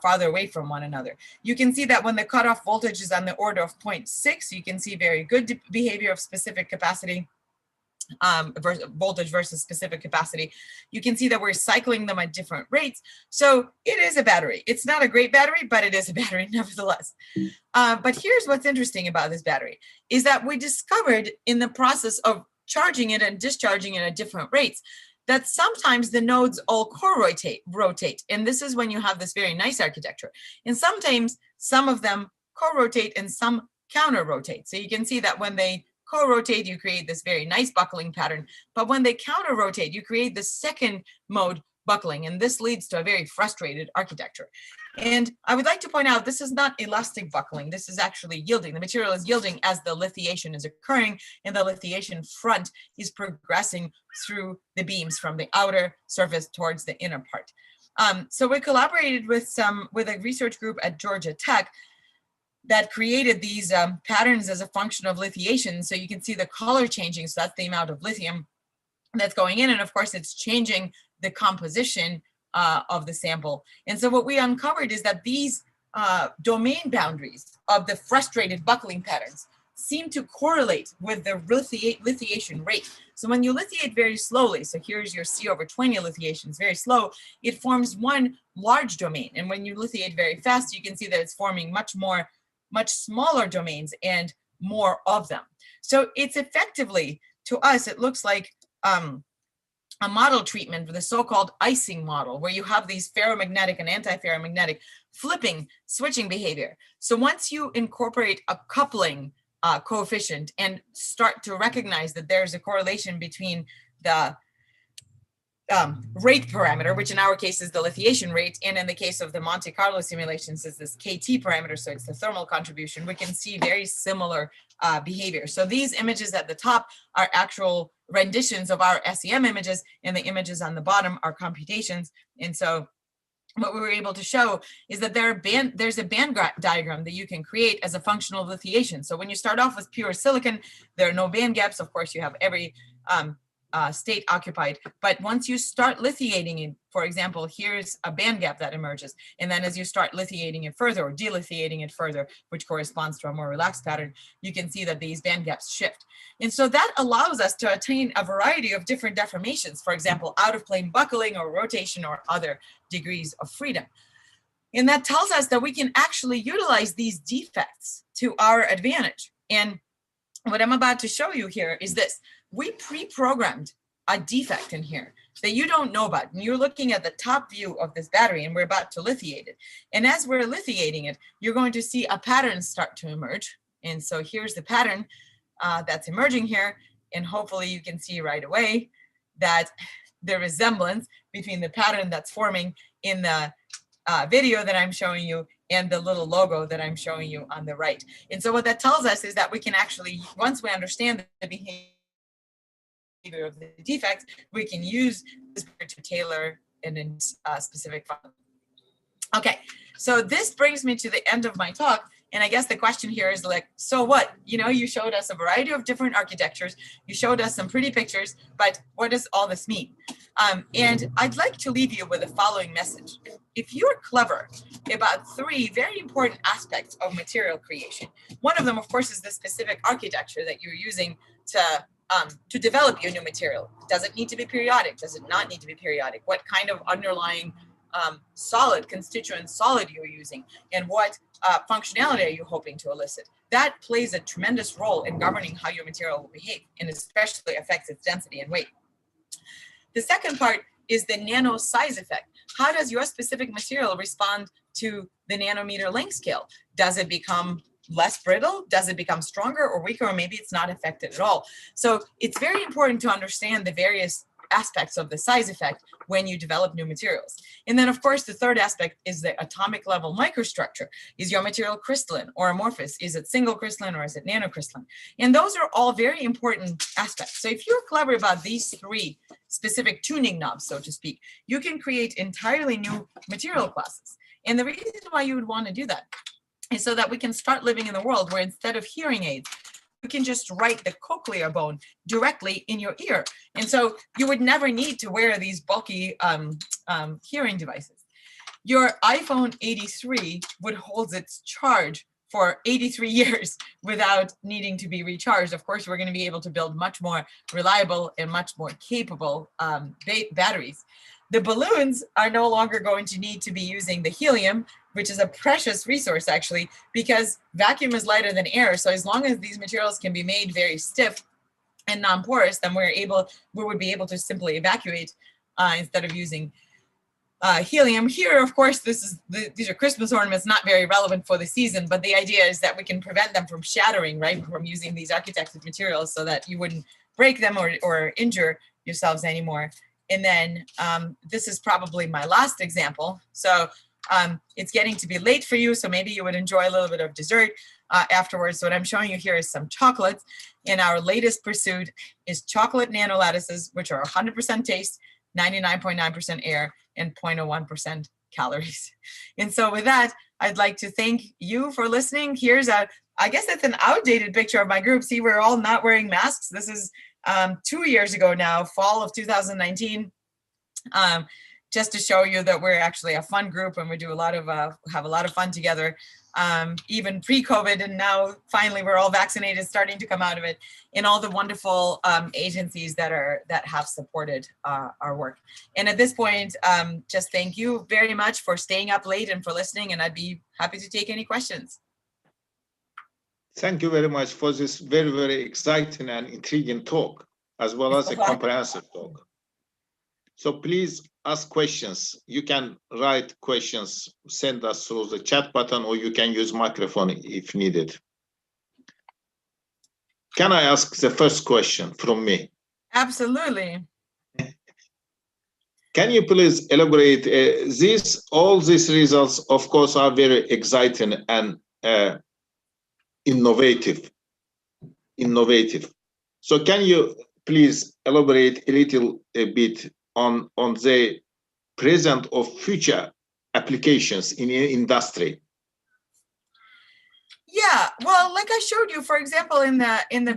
farther away from one another. You can see that when the cutoff voltage is on the order of 0.6, you can see very good behavior of specific capacity. Voltage versus specific capacity. You can see that we're cycling them at different rates. So it is a battery. It's not a great battery, but it is a battery nevertheless. But here's what's interesting about this battery is that we discovered in the process of charging it and discharging it at different rates that sometimes the nodes all co-rotate. And this is when you have this very nice architecture. And sometimes some of them co-rotate and some counter-rotate. So you can see that when they co-rotate, you create this very nice buckling pattern. But when they counter-rotate, you create the second mode buckling, and this leads to a very frustrated architecture. And I would like to point out, this is not elastic buckling. This is actually yielding. The material is yielding as the lithiation is occurring, and the lithiation front is progressing through the beams from the outer surface towards the inner part. So we collaborated with a research group at Georgia Tech that created these patterns as a function of lithiation. So you can see the color changing. So that's the amount of lithium that's going in. And of course, it's changing the composition of the sample. And so what we uncovered is that these domain boundaries of the frustrated buckling patterns seem to correlate with the lithiation rate. So when you lithiate very slowly, so here's your C/20 lithiation, it's very slow, it forms one large domain. And when you lithiate very fast, you can see that it's forming much smaller domains and more of them. So it's effectively, to us, it looks like a model treatment for the so-called icing model, where you have these ferromagnetic and anti-ferromagnetic switching behavior. So once you incorporate a coupling coefficient and start to recognize that there's a correlation between the rate parameter, which in our case is the lithiation rate, and in the case of the Monte Carlo simulations is this KT parameter, so it's the thermal contribution, we can see very similar behavior. So these images at the top are actual renditions of our SEM images, and the images on the bottom are computations. And so what we were able to show is that there's a band diagram that you can create as a function of lithiation. So when you start off with pure silicon, there are no band gaps. Of course, you have every state occupied. But once you start lithiating it, for example, here's a band gap that emerges. And then as you start lithiating it further or delithiating it further, which corresponds to a more relaxed pattern, you can see that these band gaps shift. And so that allows us to attain a variety of different deformations, for example, out of plane buckling or rotation or other degrees of freedom. And that tells us that we can actually utilize these defects to our advantage. And what I'm about to show you here is this. We pre-programmed a defect in here that you don't know about. And you're looking at the top view of this battery, and we're about to lithiate it. And as we're lithiating it, you're going to see a pattern start to emerge. And so here's the pattern that's emerging here. And hopefully you can see right away that the resemblance between the pattern that's forming in the video that I'm showing you and the little logo that I'm showing you on the right. And so what that tells us is that we can actually, once we understand the behavior of the defect, we can use this to tailor in a specific function. Okay, so this brings me to the end of my talk. And I guess the question here is like, so what? You know, you showed us a variety of different architectures. You showed us some pretty pictures, but what does all this mean? And I'd like to leave you with the following message. If you're clever about three very important aspects of material creation, one of them, of course, is the specific architecture that you're using to develop your new material. Does it need to be periodic? Does it not need to be periodic? What kind of underlying constituent solid you're using, and what functionality are you hoping to elicit? That plays a tremendous role in governing how your material will behave, and especially affects its density and weight. The second part is the nano size effect. How does your specific material respond to the nanometer length scale? Does it become less brittle? Does it become stronger or weaker, or maybe it's not affected at all? So it's very important to understand the various aspects of the size effect when you develop new materials. And then, of course, the third aspect is the atomic level microstructure. Is your material crystalline or amorphous? Is it single crystalline or is it nanocrystalline? And those are all very important aspects. So if you're clever about these three specific tuning knobs, so to speak, you can create entirely new material classes. And the reason why you would want to do that is so that we can start living in a world where instead of hearing aids, you can just write the cochlear bone directly in your ear. And so you would never need to wear these bulky hearing devices. Your iPhone 83 would hold its charge for 83 years without needing to be recharged. Of course, we're going to be able to build much more reliable and much more capable batteries. The balloons are no longer going to need to be using the helium, which is a precious resource actually, because vacuum is lighter than air. So as long as these materials can be made very stiff and non-porous, then we would be able to simply evacuate instead of using helium. Here, of course, these are Christmas ornaments, not very relevant for the season, but the idea is that we can prevent them from shattering, right, from using these architected materials so that you wouldn't break them or injure yourselves anymore. And then this is probably my last example. So it's getting to be late for you, so maybe you would enjoy a little bit of dessert afterwards. So what I'm showing you here is some chocolates. And our latest pursuit is chocolate nanolattices, which are 100% taste, 99.9% air, and 0.01% calories. And so with that, I'd like to thank you for listening. Here's I guess it's an outdated picture of my group. See, we're all not wearing masks. This is 2 years ago now, fall of 2019. Just to show you that we're actually a fun group and we do have a lot of fun together, even pre-COVID, and now finally we're all vaccinated, starting to come out of it, and all the wonderful agencies that have supported our work. And at this point, just thank you very much for staying up late and for listening, and I'd be happy to take any questions. Thank you very much for this very, very exciting and intriguing talk, as well as a comprehensive talk. So please ask questions. You can write questions, send us through the chat button, or you can use microphone if needed. Can I ask the first question from me? Absolutely. Can you please elaborate all these results, of course, are very exciting and innovative. So can you please elaborate a little bit on the present or future applications in industry? Yeah, well, like I showed you, for example, in the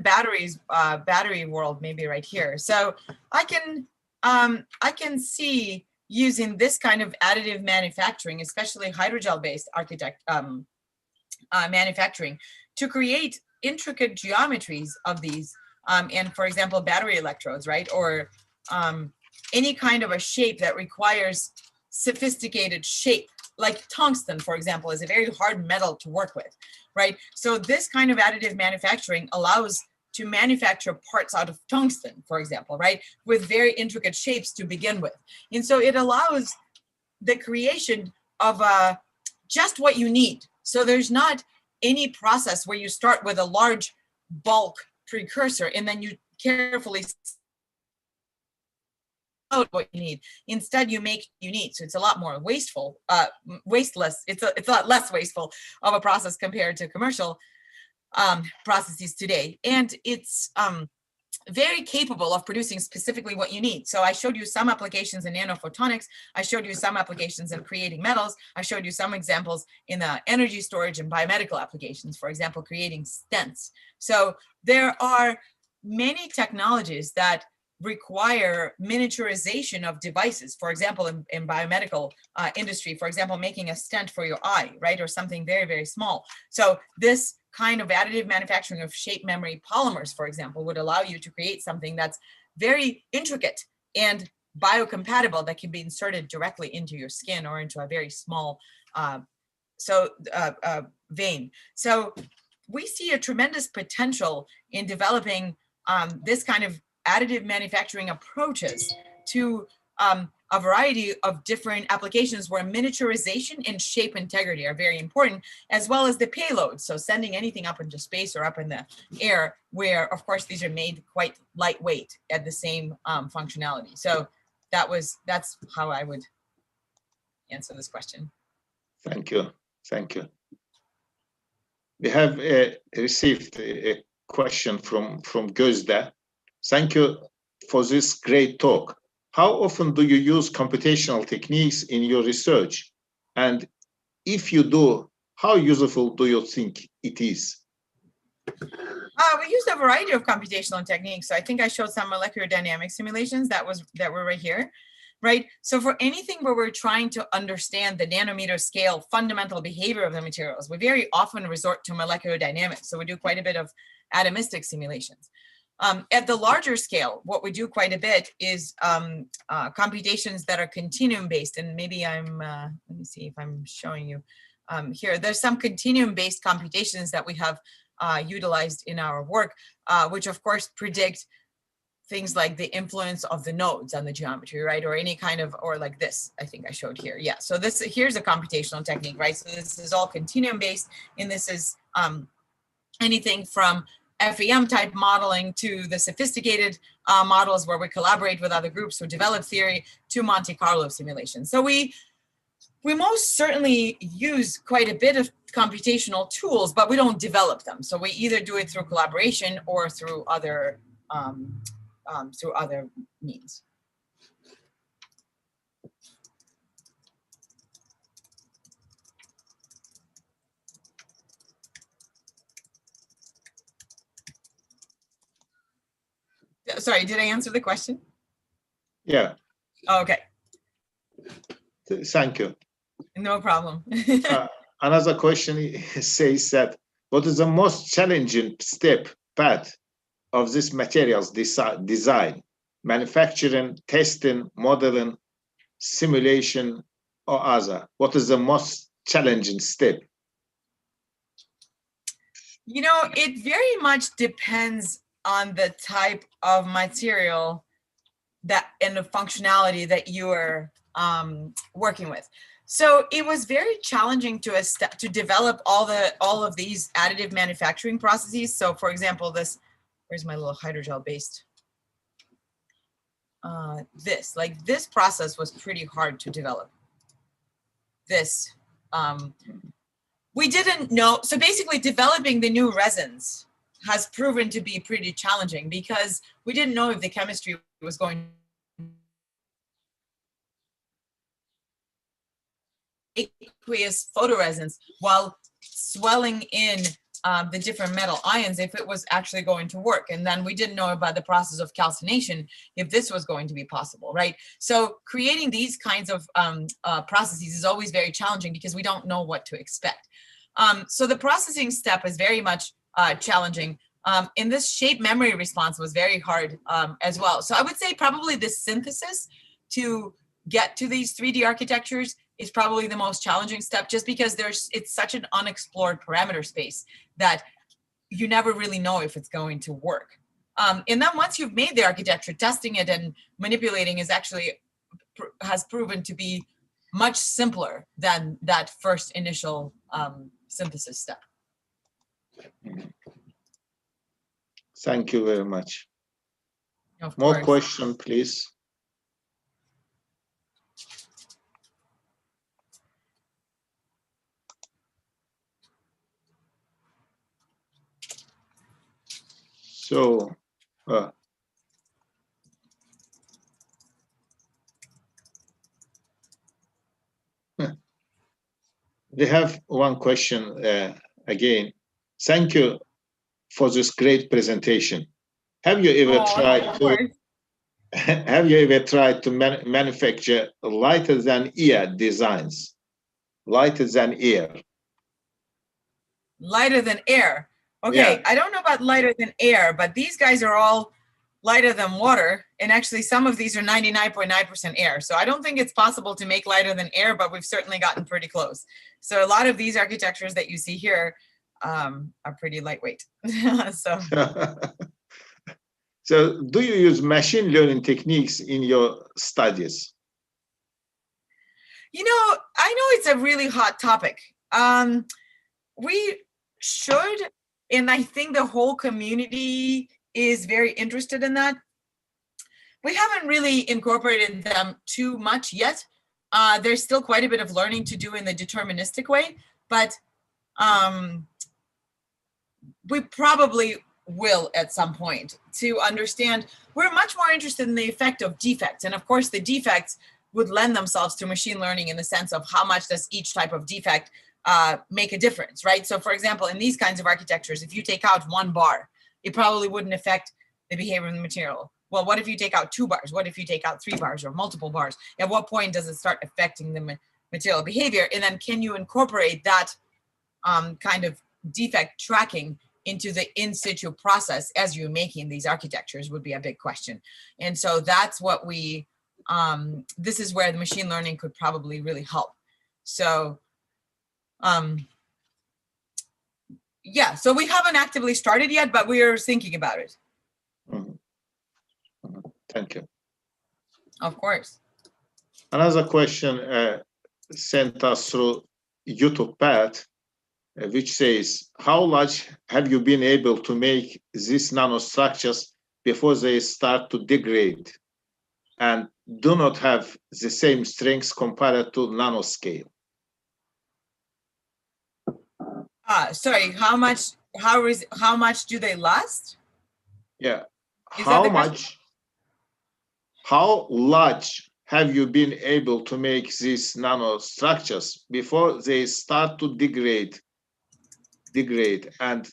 battery world, maybe right here. So I can see using this kind of additive manufacturing, especially hydrogel-based manufacturing, to create intricate geometries of these, and for example, battery electrodes, right? Or any kind of a shape that requires sophisticated shape, like tungsten, for example, is a very hard metal to work with, right? So this kind of additive manufacturing allows to manufacture parts out of tungsten, for example, right? With very intricate shapes to begin with. And so it allows the creation of just what you need. So there's not any process where you start with a large bulk precursor and then you carefully out what you need. Instead, you make you need. So it's a lot more wasteless. It's a lot less wasteful of a process compared to commercial processes today. And it's very capable of producing specifically what you need. So I showed you some applications in nano-photonics. I showed you some applications in creating metals. I showed you some examples in the energy storage and biomedical applications, for example, creating stents. So there are many technologies that require miniaturization of devices, for example, in biomedical industry, for example, making a stent for your eye, right? Or something very, very small. So this kind of additive manufacturing of shape memory polymers, for example, would allow you to create something that's very intricate and biocompatible that can be inserted directly into your skin or into a very small vein. So we see a tremendous potential in developing this kind of additive manufacturing approaches to a variety of different applications where miniaturization and shape integrity are very important, as well as the payload. So sending anything up into space or up in the air, where of course these are made quite lightweight at the same functionality. So that's how I would answer this question. Thank you. Thank you. We have received a question from Gözde. Thank you for this great talk. How often do you use computational techniques in your research? And if you do, how useful do you think it is? We use a variety of computational techniques. So I think I showed some molecular dynamics simulations that were right here, right? So for anything where we're trying to understand the nanometer scale fundamental behavior of the materials, we very often resort to molecular dynamics. So we do quite a bit of atomistic simulations. At the larger scale, what we do quite a bit is computations that are continuum based. And maybe let me see if I'm showing you here. There's some continuum based computations that we have utilized in our work, which of course predict things like the influence of the nodes on the geometry, right? Or any kind of, or like this, I think I showed here. Yeah, so here's a computational technique, right? So this is all continuum based, and this is anything from FEM type modeling to the sophisticated models where we collaborate with other groups who develop theory to Monte Carlo simulation. So we most certainly use quite a bit of computational tools, but we don't develop them. So we either do it through collaboration or through other means. Sorry, did I answer the question? Yeah. Okay. Thank you. No problem. Another question says that, what is the most challenging path of this materials design, manufacturing, testing, modeling, simulation, or other? What is the most challenging step? You know, it very much depends on the type of material that and the functionality that you are working with. So it was very challenging to develop all of these additive manufacturing processes. So for example, this, where's my little hydrogel based? This process was pretty hard to develop. This, we didn't know. So basically developing the new resins has proven to be pretty challenging because we didn't know if the chemistry was going aqueous photoresins while swelling in the different metal ions if it was actually going to work. And then we didn't know about the process of calcination if this was going to be possible, right? So creating these kinds of processes is always very challenging because we don't know what to expect. So the processing step is very much challenging. In this shape memory response was very hard as well. So I would say probably the synthesis to get to these 3D architectures is probably the most challenging step, just because it's such an unexplored parameter space that you never really know if it's going to work. And then once you've made the architecture, testing it and manipulating has proven to be much simpler than that first initial synthesis step. Thank you very much. Of More course. question, please. So, we have one question again. Thank you for this great presentation. Have you ever tried to manufacture lighter than air designs? Lighter than air. Lighter than air. Okay, yeah. I don't know about lighter than air, but these guys are all lighter than water. And actually some of these are 99.9% air. So I don't think it's possible to make lighter than air, but we've certainly gotten pretty close. So a lot of these architectures that you see here are pretty lightweight. So do you use machine learning techniques in your studies? You know, I know it's a really hot topic. We should, and I think the whole community is very interested in that. We haven't really incorporated them too much yet. There's still quite a bit of learning to do in the deterministic way, but we probably will at some point to understand. We're much more interested in the effect of defects. And of course, the defects would lend themselves to machine learning in the sense of how much does each type of defect make a difference, right? So for example, in these kinds of architectures, if you take out one bar, it probably wouldn't affect the behavior of the material. Well, what if you take out 2 bars? What if you take out 3 bars or multiple bars? At what point does it start affecting the material behavior? And then can you incorporate that kind of defect tracking into the in situ process as you're making these architectures would be a big question. And so that's what we, this is where the machine learning could probably really help. So, yeah, so we haven't actively started yet, but we are thinking about it. Thank you. Of course. Another question sent us through YouTube chat. which says, how large have you been able to make these nanostructures before they start to degrade and do not have the same strengths compared to nanoscale? Sorry, how much do they last? Yeah, Is that the question? How large have you been able to make these nanostructures before they start to degrade and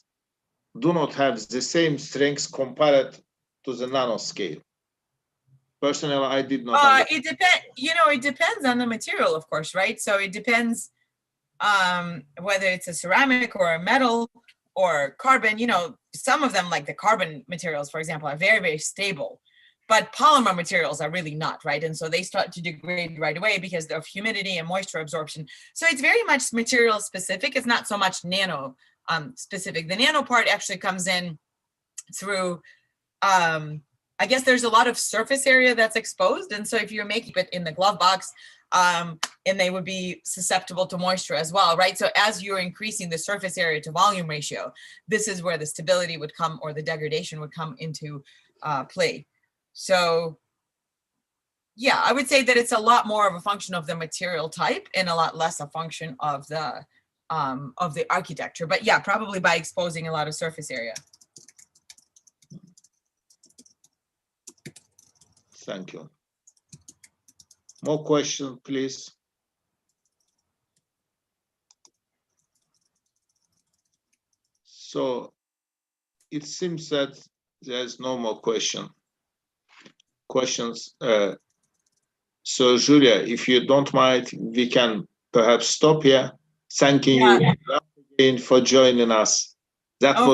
do not have the same strengths compared to the nanoscale? Personally, I did not understand. It depends, it depends on the material, of course, right? So it depends whether it's a ceramic or a metal or carbon. Some of them, like the carbon materials, for example, are very, very stable, but polymer materials are really not, right? And so they start to degrade right away because of humidity and moisture absorption. So it's very much material specific. It's not so much nano specific. The nano part actually comes in through, I guess there's a lot of surface area that's exposed. And so if you're making it in the glove box, and they would be susceptible to moisture as well, right? So as you're increasing the surface area to volume ratio, this is where the stability would come, or the degradation would come into play. So yeah, I would say that it's a lot more of a function of the material type and a lot less a function of the architecture. But yeah, probably by exposing a lot of surface area. Thank you. More questions, please. So it seems that there's no more questions. So Julia, if you don't mind, we can perhaps stop here. Thanking you again for joining us. I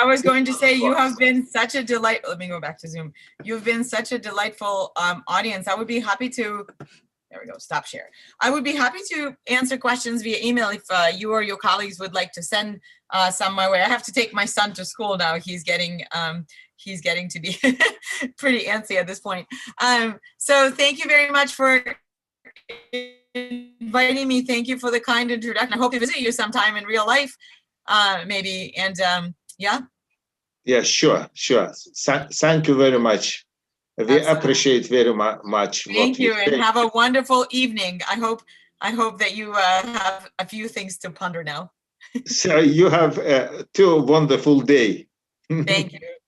was going to say, you have been such a delight. Let me go back to Zoom. You've been such a delightful audience. I would be happy to, there we go, stop share. I would be happy to answer questions via email if you or your colleagues would like to send some my way. I have to take my son to school now. He's getting to be pretty antsy at this point. So thank you very much for inviting me. Thank you for the kind introduction. I hope to visit you sometime in real life. Maybe, and yeah. Yeah, sure. Thank you very much. We Absolutely. Appreciate very much. Thank you, and have a wonderful evening. I hope that you have a few things to ponder now. So you have 2 wonderful days. Thank you.